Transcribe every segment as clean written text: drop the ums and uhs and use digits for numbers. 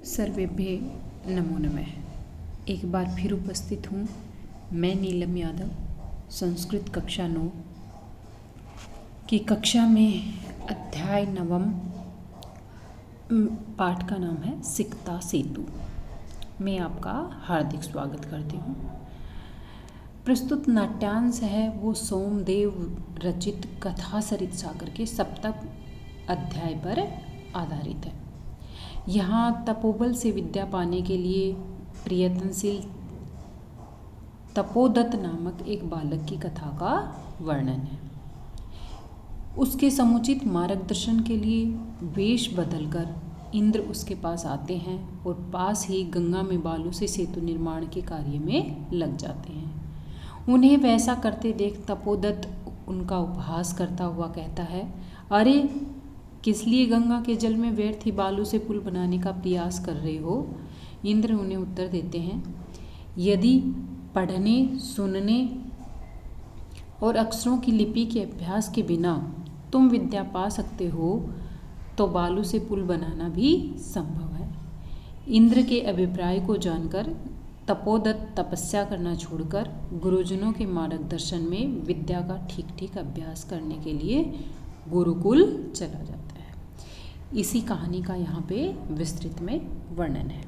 सर्वेभ्य नमो नमः। एक बार फिर उपस्थित हूँ मैं नीलम यादव, संस्कृत कक्षा 9 की कक्षा में अध्याय 9 पाठ का नाम है सिकता सेतु। मैं आपका हार्दिक स्वागत करती हूँ। प्रस्तुत नाट्यांश है वो सोमदेव रचित कथा सरित सागर के सप्तम अध्याय पर आधारित है। यहाँ तपोबल से विद्या पाने के लिए प्रयत्नशील तपोदत्त नामक एक बालक की कथा का वर्णन है। उसके समुचित मार्गदर्शन के लिए वेश बदलकर इंद्र उसके पास आते हैं और पास ही गंगा में बालू से सेतु निर्माण के कार्य में लग जाते हैं। उन्हें वैसा करते देख तपोदत्त उनका उपहास करता हुआ कहता है, अरे किस लिए गंगा के जल में व्यर्थ ही बालू से पुल बनाने का प्रयास कर रहे हो। इंद्र उन्हें उत्तर देते हैं, यदि पढ़ने सुनने और अक्षरों की लिपि के अभ्यास के बिना तुम विद्या पा सकते हो तो बालू से पुल बनाना भी संभव है। इंद्र के अभिप्राय को जानकर तपोदत्त तपस्या करना छोड़कर गुरुजनों के मार्गदर्शन में विद्या का ठीक ठीक अभ्यास करने के लिए गुरुकुल चला जाता है। इसी कहानी का यहाँ पे विस्तृत में वर्णन है।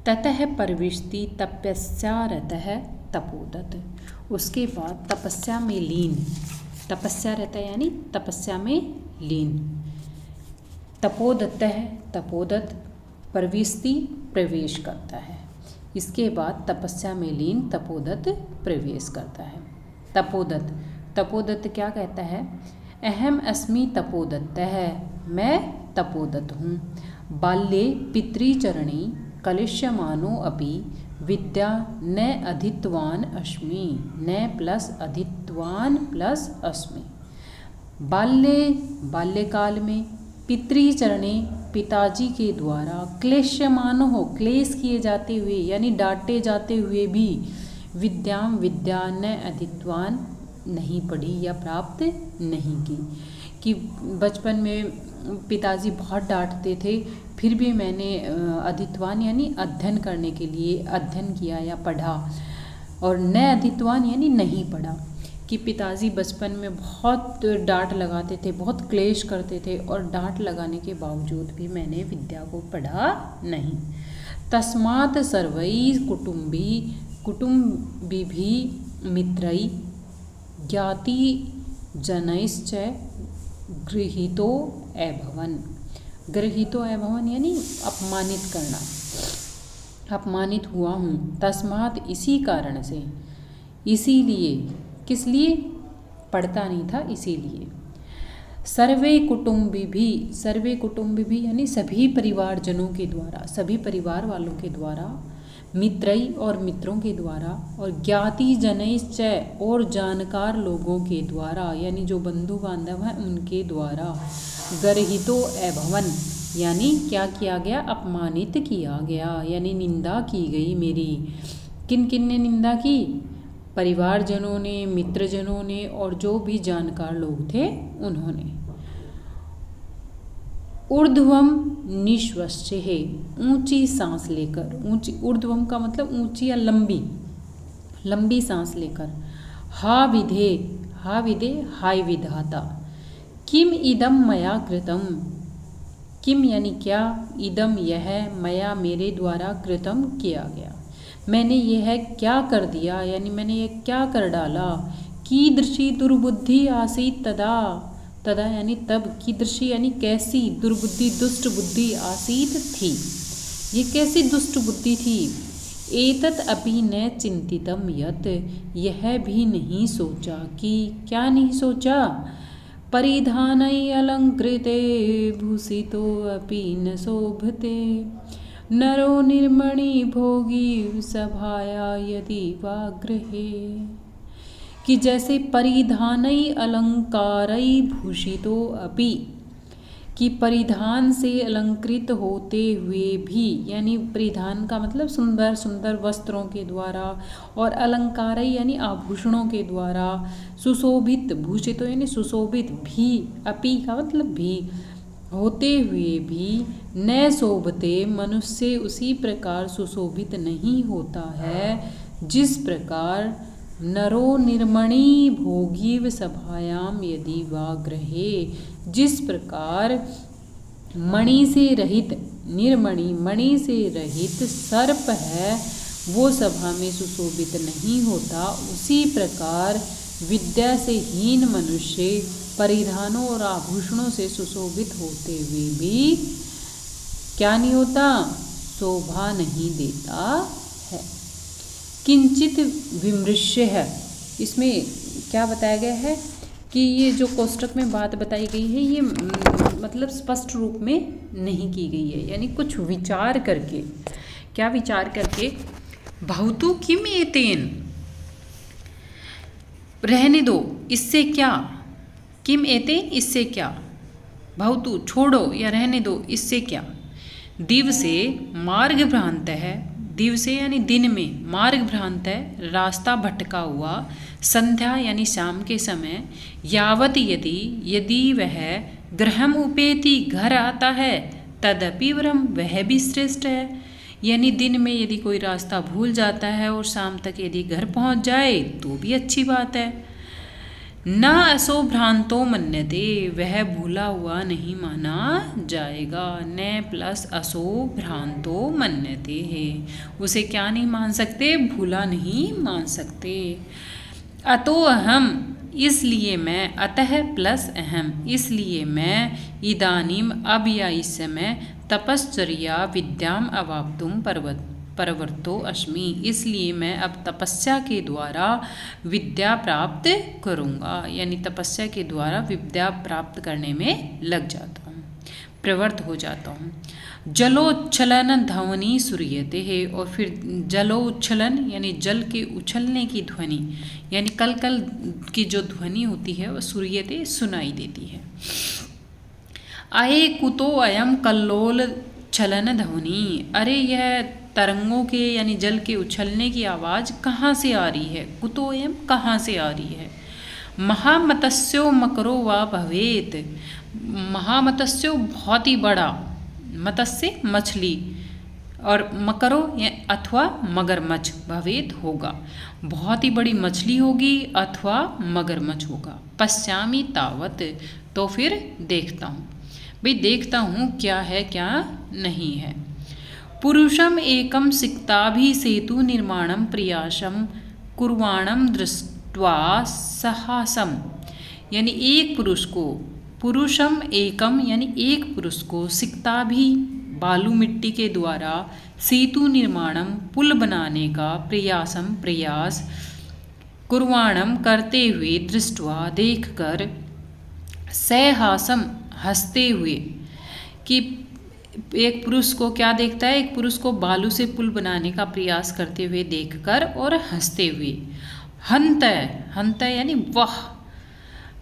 ततः परविष्टि तपस्यारतः तपोदत्त। उसके बाद तपस्या में लीन, तपस्या रहता है यानी तपस्या में लीन। तपोदत्त परविष्टि प्रवेश करता है। इसके बाद तपस्या में लीन तपोदत्त प्रवेश करता है। तपोदत्त क्या कहता है, अहम अस्मि तपोदत्तः, मैं तपोदत्त हूँ। बाल्ये पितृचरणी कलिष्यमानो अपि विद्या न अधीतवान अस्मि, न प्लस अधीतवान प्लस अस्मि। बाल्यकाल में पितृचरणे पिताजी के द्वारा क्लेश्यमानो हो, क्लेश किए जाते हुए यानी डांटे जाते हुए भी विद्या न अधीतवान नहीं पढ़ी या प्राप्त नहीं की। कि बचपन में पिताजी बहुत डांटते थे, फिर भी मैंने अधीतवान यानी अध्ययन करने के लिए अध्ययन किया या पढ़ा, और न अधीतवान यानी नहीं पढ़ा। कि पिताजी बचपन में बहुत डांट लगाते थे, बहुत क्लेश करते थे, और डांट लगाने के बावजूद भी मैंने विद्या को पढ़ा नहीं। तस्मात् सर्वैः कुटुम्बिभिः मित्रैः ज्ञाति जनैश्च गृहीतो अभवन यानी अपमानित करना, अपमानित हुआ हूँ। तस्मात् इसी कारण से, इसीलिए, किस लिए पढ़ता नहीं था, इसीलिए। सर्वे कुटुम्बी भी यानी सभी परिवारजनों के द्वारा, सभी परिवार वालों के द्वारा, मित्रई और मित्रों के द्वारा, और ज्ञाति जनैश्च और जानकार लोगों के द्वारा यानी जो बंधु बांधव हैं उनके द्वारा, गर्हितो अभवन यानी क्या किया गया, अपमानित किया गया यानी निंदा की गई मेरी। किन किन ने निंदा की, परिवारजनों ने, मित्रजनों ने, और जो भी जानकार लोग थे उन्होंने। ऊर्ध्वम निश्वस्य है, ऊंची सांस लेकर, ऊंची, ऊर्ध्वम का मतलब ऊंची या लंबी सांस लेकर। हा विधे हाय विधाता, किम इदम मया कृतम, किम यानी क्या, इदम यह, मया मेरे द्वारा, कृतम किया गया, मैंने यह क्या कर दिया यानी मैंने यह क्या कर डाला। कीदृशी दुर्बुद्धि आसीत तदा यानी तब, कीदृशी यानी कैसी, दुर्बुद्धि दुष्ट बुद्धि, आसीत थी, ये कैसी दुष्ट बुद्धि थी। एतत् अपि न चिंतितम यत्, यह भी नहीं सोचा कि, क्या नहीं सोचा, परिधानै अलंकृते भूषितो अपि न शोभते, नरो निर्मणि भोगी सभाया यदि वा गृहे। कि जैसे परिधानै अलंकारै भूषितो अपि, कि परिधान से अलंकृत होते हुए भी, यानी परिधान का मतलब सुंदर सुंदर वस्त्रों के द्वारा, और अलंकारै यानी आभूषणों के द्वारा, सुशोभित, भूषितो यानी सुशोभित भी, अपि का मतलब भी होते हुए भी न शोभते, मनुष्य उसी प्रकार सुशोभित नहीं होता है जिस प्रकार नरो निर्मणी भोगीव सभायाम यदि वा गृहे, जिस प्रकार मणि से रहित, निर्मणि मणि से रहित सर्प है वो सभा में सुशोभित नहीं होता, उसी प्रकार विद्या से हीन मनुष्य परिधानों और आभूषणों से सुशोभित होते हुए भी क्या नहीं होता, शोभा नहीं देता है। किंचित विमृश्य है, इसमें क्या बताया गया है कि ये जो कोष्टक में बात बताई गई है ये मतलब स्पष्ट रूप में नहीं की गई है, यानी कुछ विचार करके। क्या विचार करके? भवतु किम एतेन, रहने दो, इससे क्या, किम एतेन, इससे क्या, भवतु छोड़ो या रहने दो, इससे क्या, दिवसे मार्ग भ्रांत है, दिवसे यानी दिन में, मार्ग भ्रांत है रास्ता भटका हुआ, संध्या यानी शाम के समय, यावत यदि, यदि वह गृहम उपेति घर आता है, तदपि वरम वह भी श्रेष्ठ है। यानी दिन में यदि कोई रास्ता भूल जाता है और शाम तक यदि घर पहुंच जाए तो भी अच्छी बात है। न असो भ्रांतो मन्यते, वह भूला हुआ नहीं माना जाएगा। न प्लस असो भ्रांतो मन्यते है, उसे क्या नहीं मान सकते, भूला नहीं मान सकते। अतो अहम, इसलिए मैं, अतः प्लस अहम, इसलिए मैं, इदानीम अब या इस समय, तपश्चर्या विद्याम अवाप्तुम परवर्तो अस्मि, इसलिए मैं अब तपस्या के द्वारा विद्या प्राप्त करूँगा, यानी तपस्या के द्वारा विद्या प्राप्त करने में लग जाता हूँ, प्रवृत्त हो जाता हूँ। जलोच्छलन ध्वनि सूर्यते है, और फिर जलोच्छलन यानी जल के उछलने की ध्वनि, यानी कल कल की जो ध्वनि होती है वह सूर्यते सुनाई देती है। आये कुतो अयम कल्लोल छलन ध्वनि, अरे यह तरंगों के यानी जल के उछलने की आवाज़ कहाँ से आ रही है, कुतो अयम कहाँ से आ रही है। महामत्स्यो मकरो वा भवेत, महामत्स्यो बहुत ही बड़ा, मत्स्य मछली, और मकरो अथवा मगरमच्छ, भवेत होगा, बहुत ही बड़ी मछली होगी अथवा मगरमच्छ होगा। पश्यामी तावत, तो फिर देखता हूँ, भाई देखता हूँ क्या है क्या नहीं है। पुरुषम एकम सिक्ताभि सेतु निर्माणम प्रयासम कुर्वाणम दृष्ट्वा साहसम, यानी एक पुरुष को, पुरुषम एकम यानी एक पुरुष को, सिक्ताभि बालू मिट्टी के द्वारा, सेतु निर्माणम पुल बनाने का, प्रयासम प्रयास, कुर्वाणम करते हुए, दृष्ट्वा देखकर, सहासम हंसते हुए, कि एक पुरुष को क्या देखता है, एक पुरुष को बालू से पुल बनाने का प्रयास करते हुए देखकर और हंसते हुए। हंत, हंत यानी वह,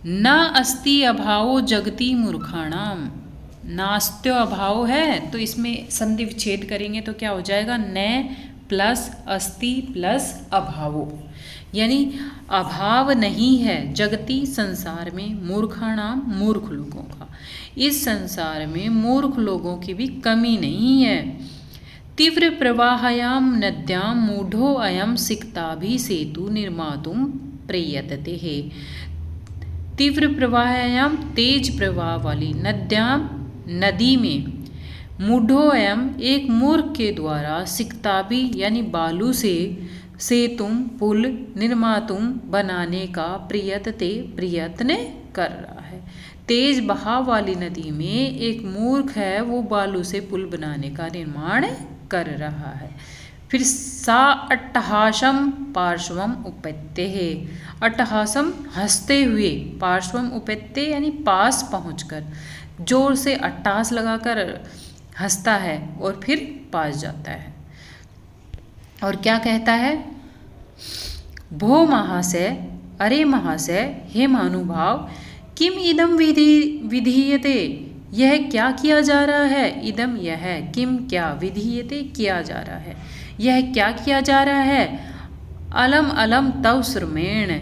न अस्ति अभावो जगति मूर्खाणाम, नास्त्यो अभाव है तो इसमें संधि विच्छेद करेंगे तो क्या हो जाएगा, न प्लस अस्ति प्लस अभावो, यानी अभाव नहीं है जगति संसार में, मूर्खाणाम मूर्ख लोगों का, इस संसार में मूर्ख लोगों की भी कमी नहीं है। तीव्र प्रवाहयाम नद्याम मूढ़ो अयम सिक्ताभि सेतु निर्मातुम प्रयतते है। तीव्र प्रवाहयाम तेज प्रवाह वाली, नद्याम नदी में, मूढ़ो अयम एक मूर्ख के द्वारा, सिक्ताभि यानी बालू से, सेतुम पुल, निर्मातुम बनाने का, प्रयत्न कर रहा है। तेज बहाव वाली नदी में एक मूर्ख है वो बालू से पुल बनाने का निर्माण कर रहा है। फिर सा अट्टहासम पार्श्वम उपत्ते है, अट्टहासम हंसते हुए, पार्श्वम उपत्ते यानी पास पहुंचकर, जोर से अट्टहास लगाकर हंसता है और फिर पास जाता है। और क्या कहता है, भो महाशय, अरे महाशय, हे महानुभाव, किम इदम विधीयते, यह क्या किया जा रहा है, इदम यह, किम क्या, विधीयते किया जा रहा है, यह क्या किया जा रहा है। अलम अलम तव श्रमेण,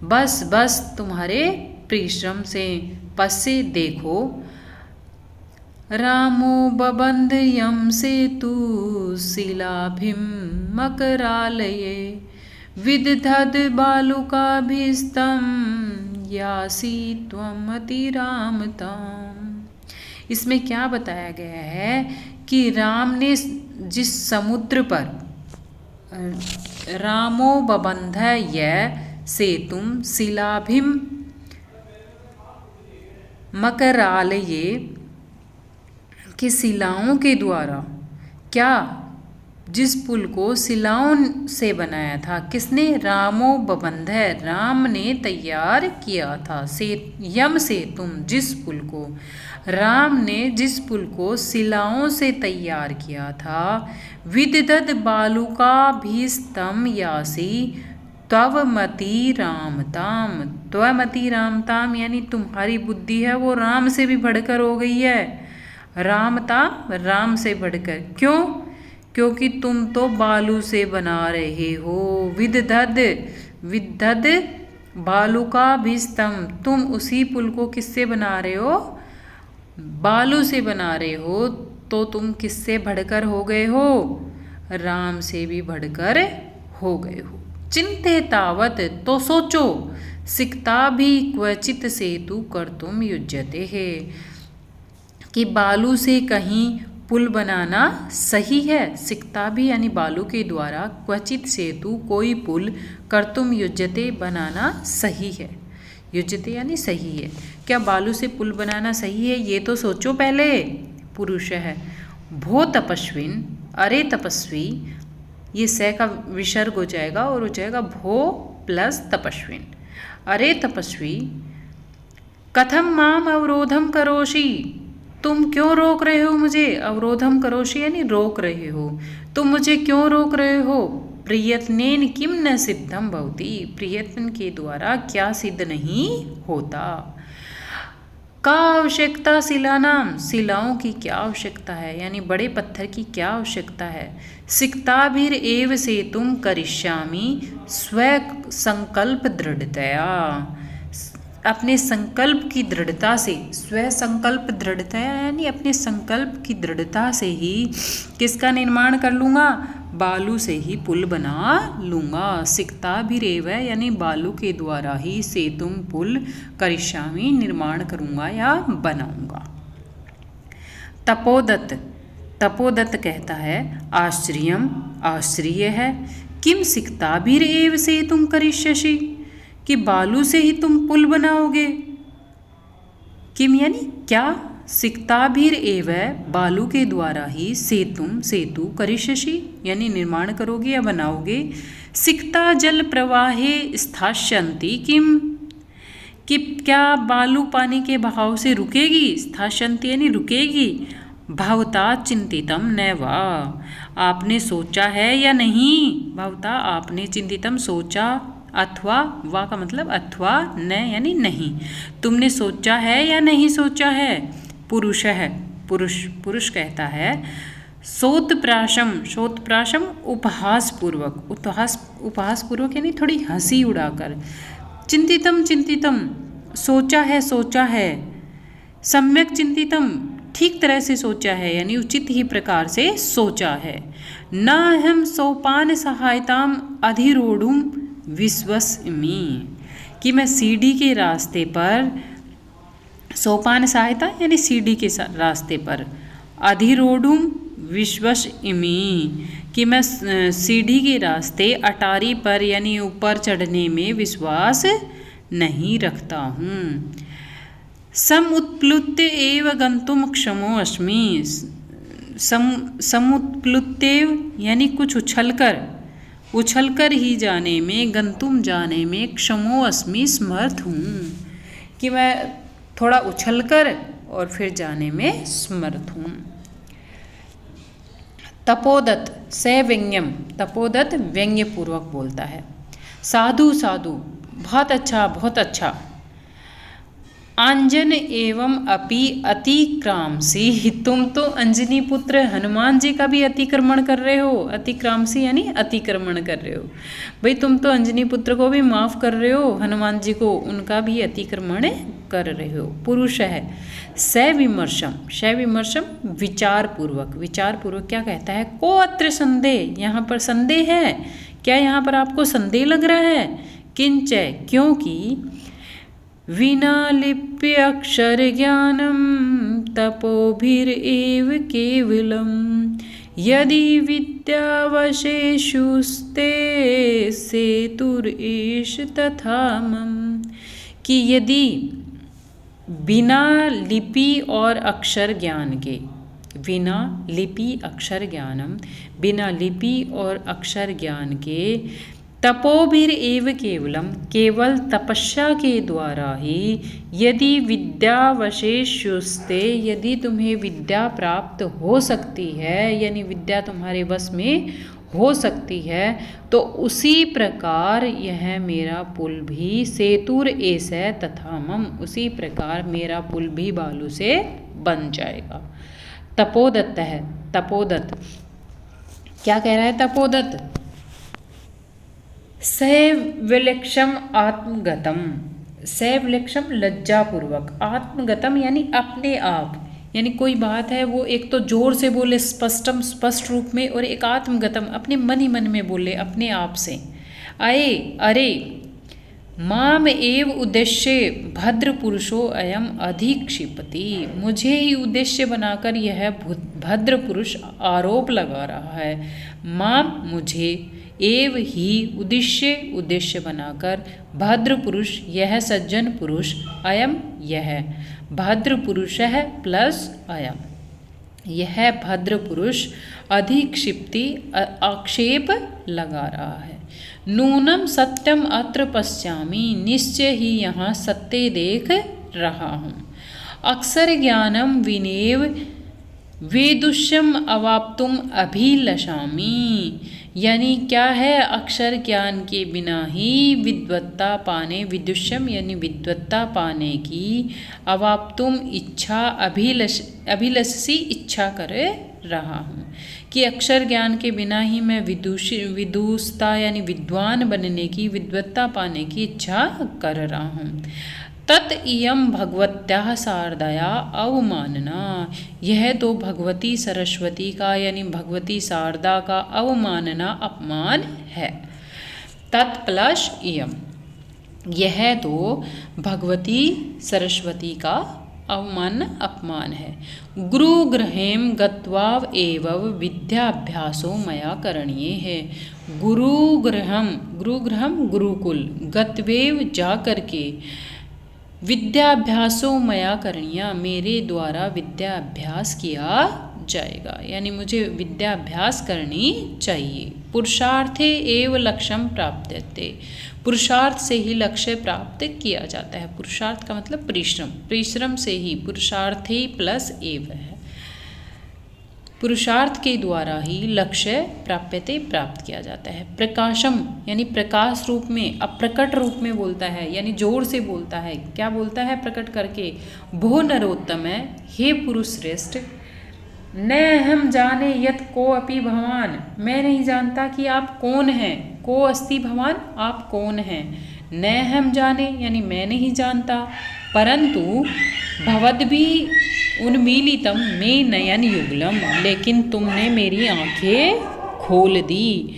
बस बस तुम्हारे परिश्रम से, पस से देखो, रामो बबंध यम सेतु शिलाभिं मकरालये विदधद बालुकाभिस्तं यासी त्वम अतिरामताम्। इसमें क्या बताया गया है कि राम ने जिस समुद्र पर रामो बबंध य सेतुम शिलाभिम मकरालये कि शिलाओं के द्वारा क्या जिस पुल को शिलाओं से बनाया था, किसने? रामो बबंध, राम ने तैयार किया था। से यम सेतुम, जिस पुल को राम ने जिस पुल को शिलाओं से तैयार किया था। विदधद बालुका भीस्तम यासी त्वमति रामताम, त्वमति रामताम यानी तुम्हारी बुद्धि है वो राम से भी बढ़कर हो गई है। रामताम, राम से बढ़कर। क्यों? क्योंकि तुम तो बालू से बना रहे हो। विदधद, विदधद बालुका भीस्तम, तुम उसी पुल को किससे बना रहे हो? बालू से बना रहे हो। तो तुम किससे बढ़कर हो गए हो? राम से भी बढ़कर हो गए हो। चिंते तावत, तो सोचो। सिकता भी क्वचित सेतु कर्तुम युज्यते है, कि बालू से कहीं पुल बनाना सही है। सिकता भी यानी बालू के द्वारा, क्वचित सेतु कोई पुल, कर्तुम युज्यते बनाना सही है। युज्यते यानी सही है। क्या बालू से पुल बनाना सही है? ये तो सोचो पहले। पुरुष है। भो तपस्विन, अरे तपस्वी, ये स का विसर्ग हो जाएगा और हो जाएगा भो प्लस तपस्विन। अरे तपस्वी, कथम माम अवरोधम करोषि, तुम क्यों रोक रहे हो मुझे? अवरोधम करोषि यानी रोक रहे हो। तुम मुझे क्यों रोक रहे हो? प्रयत्नेन किम न सिद्धम भवति, प्रयत्न के द्वारा क्या सिद्ध नहीं होता। का आवश्यकता शिलानाम, शिलाओं की क्या आवश्यकता है, यानी बड़े पत्थर की क्या आवश्यकता है। सिक्ताभिर एव सेतुम करिष्यामि स्व संकल्प दृढ़तया, अपने संकल्प की दृढ़ता से, स्व संकल्प दृढ़ता यानी अपने संकल्प की दृढ़ता से ही किसका निर्माण कर लूँगा? बालू से ही पुल बना लूँगा। सिकता भी रेव यानी बालू के द्वारा ही सेतुम पुल करिष्यामि निर्माण करूँगा या बनाऊँगा। तपोदत्त, तपोदत्त कहता है आश्चर्यम, आश्चर्य है। किम सिकता भी रेव सेतुम करिष्यसि, कि बालू से ही तुम पुल बनाओगे। किम यानी क्या? सिक्ताभिर एव, बालू के द्वारा ही सेतुम सेतु करिष्यसि यानी निर्माण करोगे या बनाओगे। सिक्ता जल प्रवाहे स्थास्यन्ति किम, कि क्या बालू पानी के बहाव से रुकेगी? स्थास्यन्ति यानी रुकेगी। भवता चिंतितम न वा, आपने सोचा है या नहीं? भवता आपने, चिंतितम सोचा, अथवा वा का मतलब अथवा, न यानी नहीं। तुमने सोचा है या नहीं सोचा है? पुरुष है, पुरुष, पुरुष कहता है सोतप्राशम, सोतप्राशम उपहास पूर्वक, उपहास पूर्वक यानी थोड़ी हंसी उड़ाकर। चिंतितम, चिंतितम सोचा है, सोचा है। सम्यक चिंतितम ठीक तरह से सोचा है यानी उचित ही प्रकार से सोचा है। न हम सोपान सहायताम अधिरोढ़ुम विश्वस्मि, कि मैं सीढ़ी के रास्ते पर, सोपान सहायता यानी सीढ़ी के रास्ते पर, अधिरोढ़ुम विश्वस्मि, कि मैं सीढ़ी के रास्ते अटारी पर यानी ऊपर चढ़ने में विश्वास नहीं रखता हूँ। समुत्प्लुत्य एव गंतुम क्षमो अस्मि, समुत्प्लुत्य यानी कुछ उछलकर ही जाने में, गंतुम जाने में, क्षमो अस्मि समर्थ हूँ, कि मैं थोड़ा उछलकर और फिर जाने में समर्थ हूँ। तपोदत्त से व्यंग्यम, तपोदत्त व्यंग्य पूर्वक बोलता है। साधु साधु, बहुत अच्छा बहुत अच्छा। आंजन एवं अपि अतिक्रामसी, तुम तो अंजनी पुत्र हनुमान जी का भी अतिक्रमण कर रहे हो। अतिक्रामसी यानी अतिक्रमण कर रहे हो। भाई तुम तो अंजनी पुत्र को भी माफ कर रहे हो, हनुमान जी को उनका भी अतिक्रमण कर रहे हो। पुरुष है सविमर्शम, सविमर्शम विचार पूर्वक, विचार पूर्वक क्या कहता है, को अत्र संदेह, यहाँ पर संदेह है क्या, यहाँ पर आपको संदेह लग रहा है, किंचय क्योंकि विना लिप्य अक्षर ज्ञानम तपोभिरेव केवलम यदि विद्यावशेषुस्ते सेतुरेष तथा मम, कि यदि बिना लिपि और अक्षर ज्ञान के, बिना लिपि अक्षर ज्ञानम, बिना लिपि और अक्षर ज्ञान के, तपोभिर एव केवलम, केवल तपस्या के द्वारा ही, यदि विद्यावशेषुस्ते, यदि तुम्हें विद्या प्राप्त हो सकती है, यानी विद्या तुम्हारे वश में हो सकती है, तो उसी प्रकार यह मेरा पुल भी सेतुर ऐसे तथा मम, उसी प्रकार मेरा पुल भी बालू से बन जाएगा। तपोदत्त है, तपोदत्त क्या कह रहा है, तपोदत्त सैवलक्षम आत्मगतम, सैवलक्षम लज्जापूर्वक, आत्मगतम यानी अपने आप, यानी कोई बात है वो एक तो जोर से बोले स्पष्टम, स्पष्ट रूप में, और एक आत्मगतम अपने मन ही मन में बोले अपने आप से। अये अरे माम एव उद्देश्य भद्र पुरुषो अयम अधिक्षिपति, मुझे ही उद्देश्य बनाकर यह भद्र पुरुष आरोप लगा रहा है। माम मुझे, एव ही उद्देश्य, उद्देश्य बनाकर, भद्र पुरुष यह सज्जन पुरुष, अयम यह, भद्र पुरुष है प्लस अयम, यह भद्र पुरुष अधिक्षिप्ति आक्षेप लगा रहा है। नूनम सत्यम अत्र पश्यामि, निश्चय ही यहाँ सत्य देख रहा हूँ। अक्षर ज्ञानम विनेव वेदुष्यम अवाप्तुम अभिलषामि, यानी क्या है, अक्षर ज्ञान के बिना ही विद्वत्ता पाने, विदुष्यम यानी विद्वत्ता पाने की, अवाप्तुम इच्छा, अभिलषसी इच्छा कर रहा हूँ, कि अक्षर ज्ञान के बिना ही मैं विदुषता यानी विद्वान बनने की, विद्वत्ता पाने की इच्छा कर रहा हूँ। तत् इयं भगवत्याः शारदाया अवमानना, यह तो भगवती सरस्वती का यानी भगवती शारदा का अवमानना, अपमान है। तत् प्लस इयं, यह तो भगवती सरस्वती का अवमान अपमान है। गुरुगृहें गत्वा एव विद्याभ्यासो मया करणीय है। गुरुगृहम, गुरुगृहम गुरुकुल, गत्वेव जा करके, विद्याभ्यासो मया करणीय, मेरे द्वारा विद्याभ्यास किया जाएगा, यानी मुझे विद्याभ्यास करनी चाहिए। पुरुषार्थे एव लक्ष्यम प्राप्यते, पुरुषार्थ से ही लक्ष्य प्राप्त किया जाता है। पुरुषार्थ का मतलब परिश्रम, परिश्रम से ही, पुरुषार्थी प्लस एव है, पुरुषार्थ के द्वारा ही लक्ष्य प्राप्यते प्राप्त किया जाता है। प्रकाशम यानी प्रकाश रूप में, अप्रकट रूप में बोलता है, यानी जोर से बोलता है। क्या बोलता है प्रकट करके, भो नरोत्तम है, हे पुरुष श्रेष्ठ, न हम जाने यत को अपि भवान, मैं नहीं जानता कि आप कौन हैं, को अस्ति भवान, आप कौन हैं, न हम जाने यानी मैं नहीं जानता, परंतु भवद्भि उन्मीलितम में नयन युगलम, लेकिन तुमने मेरी आंखें खोल दी।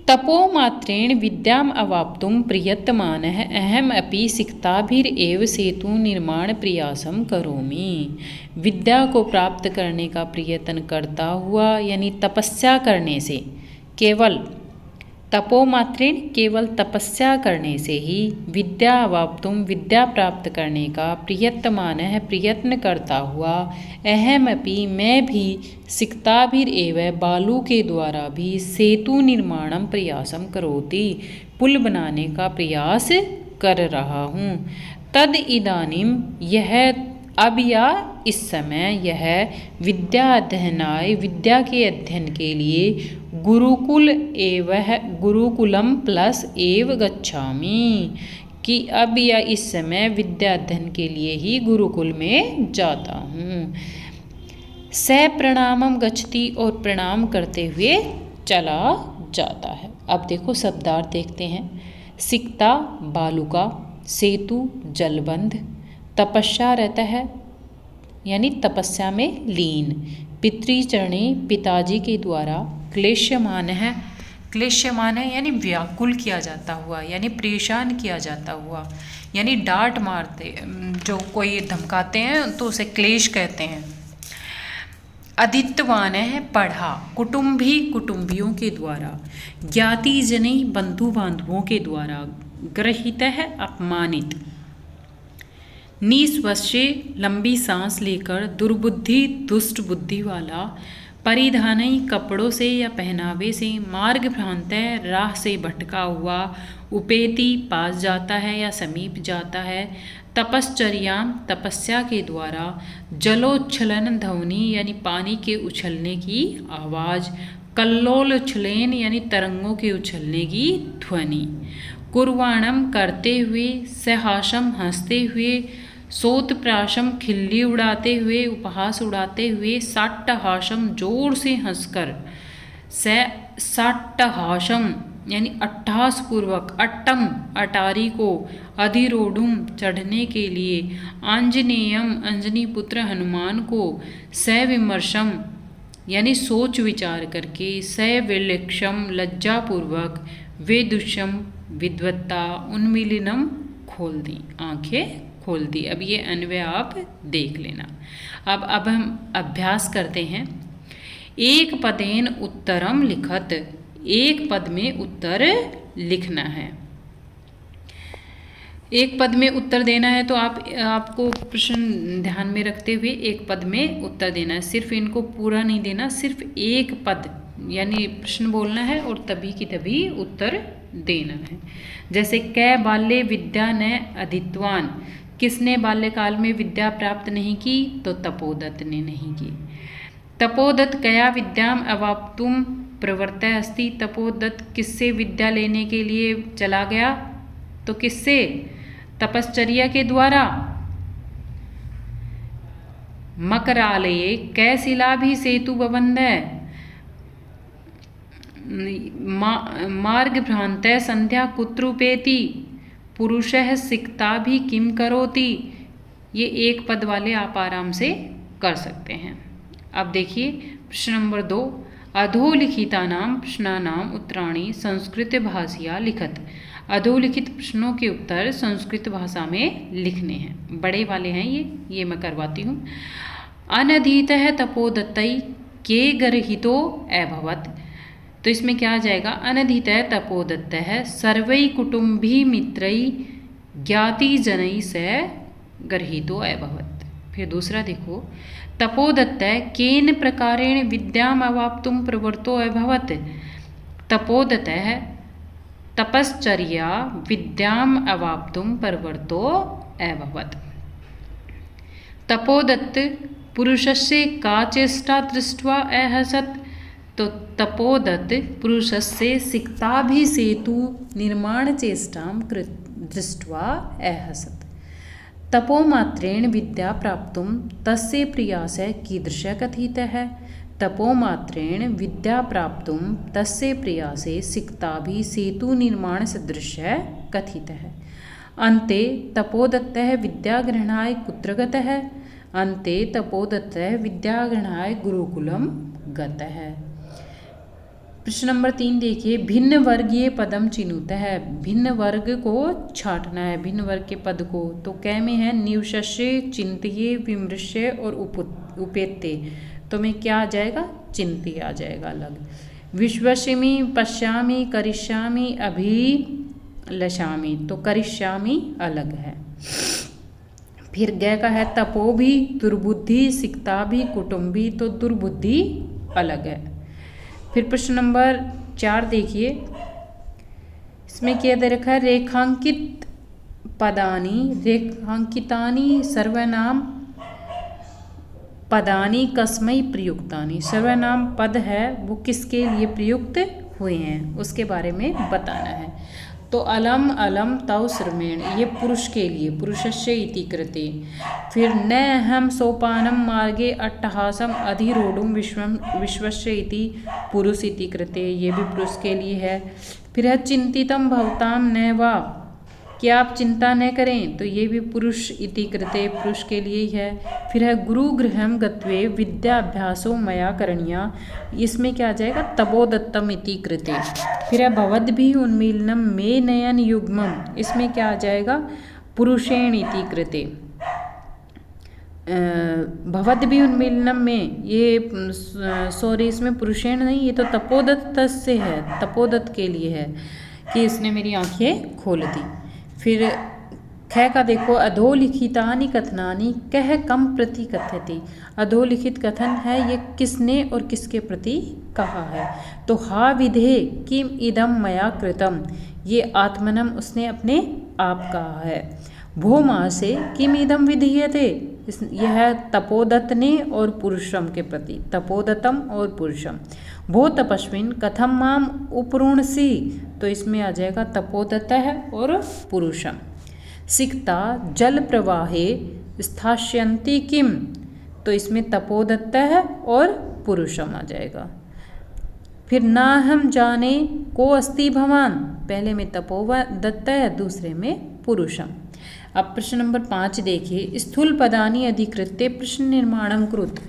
तपोमात्रेण विद्याम अवाप्तुम प्रयत्तमानः अहम अपि सिक्ताभिरेव सेतु निर्माण प्रयासम करोमि, विद्या को प्राप्त करने का प्रयत्न करता हुआ, यानी तपस्या करने से, केवल तपोमात्रेण केवल तपस्या करने से ही, विद्या अवाप्तुम विद्या प्राप्त करने का, प्रयत्तमानः प्रयत्न करता हुआ, अहमपि मैं भी, सिक्ताभिरेव बालू के द्वारा भी, सेतु निर्माणम प्रयासम करोति पुल बनाने का प्रयास कर रहा हूँ। तद इदानीम यह अब या इस समय, यह विद्या अध्ययनाय विद्या के अध्ययन के लिए, गुरुकुल एव गुरुकुलम प्लस एव गच्छामि, कि अब या इस समय विद्या अध्ययन के लिए ही गुरुकुल में जाता हूँ। स प्रणामम गच्छति और प्रणाम करते हुए चला जाता है। अब देखो शब्दार्थ देखते हैं। सिक्ता बालुका, सेतु जलबंध, तपस्या रहता है यानी तपस्या में लीन, पितृचरणे पिताजी के द्वारा, क्लेश्यमान है, क्लेश्यमान है यानी व्याकुल किया जाता हुआ यानी परेशान किया जाता हुआ, यानी डांट मारते, जो कोई धमकाते हैं तो उसे क्लेश कहते हैं। अदित्यवान है पढ़ा, कुटुंबी कुटुंबियों के द्वारा, ज्ञाति जनी बंधु बांधवों के द्वारा, ग्रहित है अपमानित। निश्वस्य लंबी सांस लेकर, दुर्बुद्धि दुष्ट बुद्धि वाला, परिधानी कपड़ों से या पहनावे से, मार्ग भ्रांत है राह से भटका हुआ, उपेति पास जाता है या समीप जाता है, तपश्चर्याम तपस्या के द्वारा, जलोच्छलन ध्वनि यानी पानी के उछलने की आवाज़, कल्लोलच्छलेन यानी तरंगों के उछलने की ध्वनि, कुर्वाणम करते हुए, सहासम हंसते हुए, सोतप्राशम खिल्ली उड़ाते हुए, उपहास उड़ाते हुए, साट्टहासम जोर से हंसकर, साट्टहासम यानी अट्टहास पूर्वक, अट्टम अटारी को, अधिरोढ़ुम चढ़ने के लिए, आंजनेयम अंजनी पुत्र हनुमान को, सविमर्शम यानी सोच विचार करके, सविलक्षम लज्जापूर्वक, वेदुष्यम विद्वत्ता, उन्मीलिनम खोल दी आंखें खोल दी। अब ये अन्वय आप देख लेना। अब हम अभ्यास करते हैं। एक पदेन उत्तरम लिखत, एक पद में उत्तर लिखना है। एक पद में उत्तर देना है तो आपको प्रश्न ध्यान में रखते हुए एक पद में उत्तर देना है। सिर्फ इनको पूरा नहीं देना, सिर्फ एक पद यानी प्रश्न बोलना है और तभी की तभी उत्तर देना है। जैसे कै बाल्ये विद्या न अधीतवान, किसने बाल्यकाल में विद्या प्राप्त नहीं की? तो तपोदत्त ने नहीं की। तपोदत्त कया विद्याम अवाप्तुम प्रवर्तय अस्ति, तपोदत्त किससे विद्या लेने के लिए चला गया? तो किससे? तपश्चर्या के द्वारा। मकरालये कैशिलाभि सेतु बबंधय, मार्ग भ्रांतय संध्या कुत्रुपेति, पुरुषः सिक्ता भी किम करोति। ये एक पद वाले आप आराम से कर सकते हैं। अब देखिए प्रश्न नंबर 2, अधोलिखितानां प्रश्नानां उत्तराणि संस्कृत भाषया लिखत। अधोलिखित प्रश्नों के उत्तर संस्कृत भाषा में लिखने हैं। बड़े वाले हैं ये मैं करवाती हूँ। अनधीतः तपोदत्तै के गर्हितो अभवत्, तो इसमें क्या आ जाएगा? अनधीतः तपोदत्तः सर्वै कुटुम्भी मित्रै ज्ञाति जनै स गर्हितो अभवत्। फिर दूसरा देखो, तपोदत्तः केन प्रकारेण विद्याम अवाप्तुम प्रवृत्तो अभवत्। तपोदत्तः तपश्चर्या विद्याम अवाप्तुम प्रवृत्तो अभवत्। तपोदत्त पुरुषस्य का चेष्टा दृष्ट्वा अहसत्, तो तपोदत्त पुरुषस्य सिक्ताभिसेतु निर्माण चेष्टां दृष्ट्वा अहसत्। तपोमात्रेण विद्या प्राप्तुं तस्य प्रयासः कीदृशः कथितः। तपोमात्रेण विद्या प्राप्तुं तस्य प्रयासे सिक्ताभिसेतु निर्माण सदृशः कथितः। अन्ते तपोदत्तः विद्याग्रहणाय कुत्र गतः? अन्ते तपोदत्तः विद्याग्रहणाय गुरुकुलं गतः। प्रश्न नंबर 3 देखिए, भिन्न वर्गीय पदम चिनुत है। भिन्न वर्ग को छांटना है, भिन्न वर्ग के पद को। तो कै में है? निवशस्य, चिंत्य, विमृश्य और उपेत्य। तो में क्या आ जाएगा? चिंत्य आ जाएगा अलग। विश्वसिमि, पश्यामि, करिष्यामि, अभिलषामि, तो करिष्यामि अलग है। फिर गै का है तपो भी, दुर्बुद्धि, सिक्ता भी, कुटुंबी, तो दुर्बुद्धि अलग है। फिर प्रश्न नंबर 4 देखिए, इसमें क्या दे रखा है? रेखांकित पदानी, रेखांकितानि सर्वनाम पदानी कस्मै प्रयुक्तानि। सर्वनाम पद है वो किसके लिए प्रयुक्त हुए हैं उसके बारे में बताना है। तो अलम अलम तव श्रमेण, ये पुरुष के लिए, पुरुषस्य इति कृते। फिर न हम सोपानम मार्गे अट्टहासम अधिरोढ़ुम विश्वम विश्वस्य इति पुरुष इति कृते, ये भी पुरुष के लिए है। फिर है चिंतितम भवताम न वा, क्या आप चिंता न करें, तो ये भी पुरुष इति कृते, पुरुष के लिए ही है। फिर है गुरु गृहम गत्वे विद्याभ्यासो मया करणीया, इसमें क्या आ जाएगा तपोदत्तम इति कृते। फिर है भवद्भिः उन्मीलनम मे नयन युग्मम, इसमें क्या आ जाएगा पुरुषेण इति कृते। भवद्भिः उन्मीलनम में, ये सॉरी इसमें पुरुषेण नहीं, ये तो तपोदत्त से है, तपोदत्त के लिए है कि इसने मेरी आंखें खोल दी। फिर ख का देखो, अधोलिखितानि कथनानि कह कम प्रति कथयति, अधोलिखित कथन है ये किसने और किसके प्रति कहा है, तो हा विधे किम इदम मया कृतम, ये आत्मनम उसने अपने आप कहा है। भो माँ से किम इदम विधीयते, यह तपोदत्त ने और पुरुषम के प्रति, तपोदत्तम और पुरुषम। भो तपस्विन कथम माम उपरुणसी, तो इसमें आ जाएगा तपोदत्त है और पुरुषम। सिक्ता जल प्रवाहे स्थास्यन्ति किम, तो इसमें तपोदत्त है और पुरुषम आ जाएगा। फिर ना हम जाने को अस्ति भवान, पहले में तपोदत्त है, दूसरे में पुरुषम। अब प्रश्न नंबर 5 देखिए, स्थूल पदानि अधिकृत्य प्रश्न निर्माणम कृत,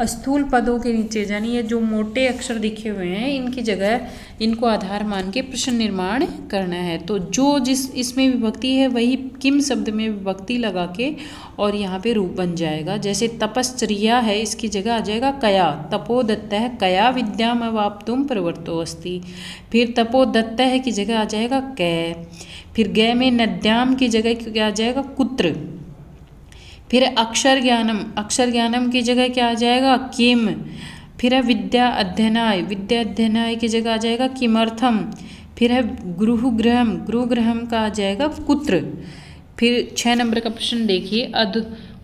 स्थूल पदों के नीचे यानी ये जो मोटे अक्षर दिखे हुए हैं इनकी जगह इनको आधार मान के प्रश्न निर्माण करना है। तो जो जिस इसमें विभक्ति है वही किम शब्द में विभक्ति लगा के और यहाँ पे रूप बन जाएगा। जैसे तपश्चर्या है, इसकी जगह आ जाएगा कया, तपोदत्त है कया विद्याम अवाप्तुम प्रवृत्तो अस्ति। फिर तपोदत्त है की जगह आ जाएगा कै। फिर गै में नद्याम की जगह क्या आ जाएगा कुत्र। फिर अक्षर ज्ञानम की जगह क्या आ जाएगा किम। फिर है विद्या अध्ययनाय की जगह आ जाएगा किमर्थम। फिर है गुरुग्रहम का आ जाएगा कुत्र। फिर 6 नंबर का प्रश्न देखिए,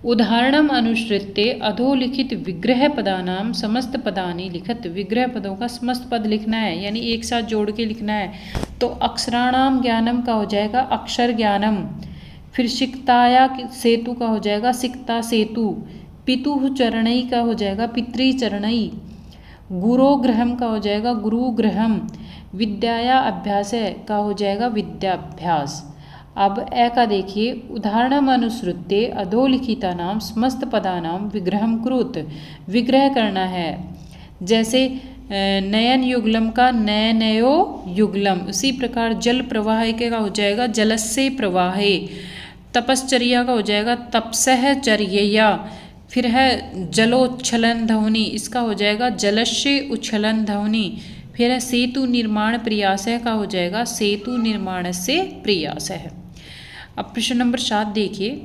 उदाहरणम अनुसृत्य अधोलिखित विग्रह पदानाम समस्त पदानि लिखत, विग्रह पदों का समस्त पद लिखना है यानी एक साथ जोड़ के लिखना है। तो अक्षराणाम ज्ञानम का हो जाएगा अक्षर ज्ञानम। फिर सिक्ताया सेतु का हो जाएगा सिक्ता सेतु। पितुः चरणई का हो जाएगा पितृ चरणई। गुरोग्रहम का हो जाएगा गुरुग्रहम। विद्याया अभ्यास का हो जाएगा विद्याभ्यास। अब ए का देखिए, उदाहरणम अनुसृत्य अधोलिखिता नाम समस्त पदानाम विग्रहम कुरुत, विग्रह करना है। जैसे नयन युगलम का नयनयो युगलम, उसी प्रकार जल प्रवाह का हो जाएगा जलस्य प्रवाहे। तपश्चर्या का हो जाएगा तपसह चर्यया। फिर है जलोच्छलन ध्वनि, इसका हो जाएगा जलस्य उच्छलन ध्वनि। फिर है सेतु निर्माण प्रयासः का हो जाएगा सेतु निर्माण से प्रयासः। अब प्रश्न नंबर 7 देखिए,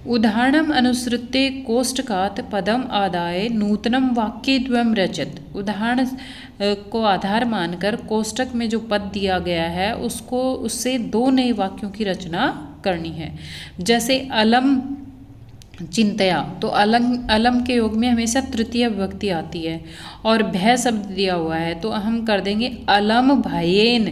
उदाहरणम अनुसृत्य कोष्टकात् पदम आदाय नूतनम वाक्यद्वयम रचत। उदाहरण को आधार मानकर कोष्टक में जो पद दिया गया है उसको उससे 2 नए वाक्यों की रचना करनी है। जैसे अलम चिंतया, तो अलम के योग में हमेशा तृतीय विभक्ति आती है और भय शब्द दिया हुआ है तो हम कर देंगे अलम भयेन,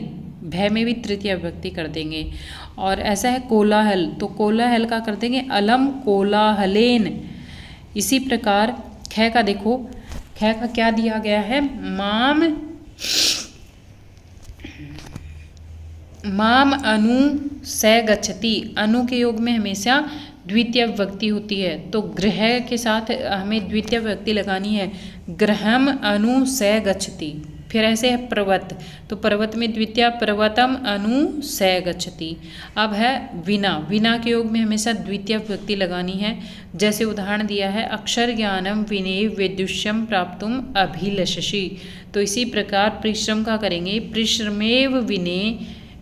भय में भी तृतीय विभक्ति कर देंगे। और ऐसा है कोलाहल, तो कोलाहल का कर देंगे अलम कोलाहलेन। इसी प्रकार ख का देखो, ख का क्या दिया गया है, माम अनु से गच्छति। अनु के योग में हमेशा द्वितीय विभक्ति होती है तो गृह के साथ हमें द्वितीय विभक्ति लगानी है, गृहम अनु से गच्छति। फिर ऐसे है पर्वत, तो पर्वत में द्वितीय पर्वतम अनु से गच्छति। अब है विना के योग में हमेशा द्वितीय विभक्ति लगानी है। जैसे उदाहरण दिया है अक्षर ज्ञानम विनेव वेदुष्यम प्राप्तुम अभिलषसि, तो इसी प्रकार परिश्रम का करेंगे परिश्रमेव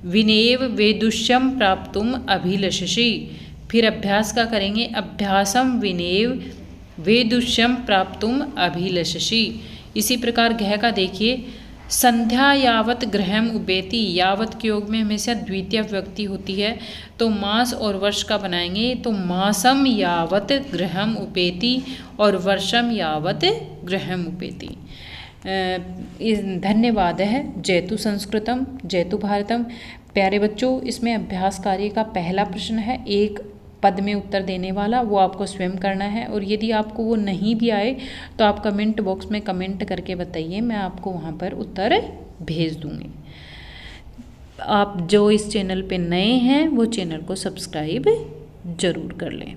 विनेव वेदुष्यम प्राप्तुम अभिलषसि। फिर अभ्यास का करेंगे अभ्यासम विनेव वेदुष्यम प्राप्तुम अभिलषसि। इसी प्रकार गृह का देखिए, संध्या यावत गृहम उपेति, यावत के योग में हमेशा द्वितीय विभक्ति होती है तो मास और वर्ष का बनाएंगे तो मासम यावत गृहम उपेति और वर्षम यावत गृहम उपेति। धन्यवाद है। जयतु संस्कृतम जयतु भारतम। प्यारे बच्चों, इसमें अभ्यास कार्य का पहला प्रश्न है, एक पद में उत्तर देने वाला, वो आपको स्वयं करना है। और यदि आपको वो नहीं भी आए तो आप कमेंट बॉक्स में कमेंट करके बताइए, मैं आपको वहाँ पर उत्तर भेज दूँगी। आप जो इस चैनल पे नए हैं वो चैनल को सब्सक्राइब ज़रूर कर लें।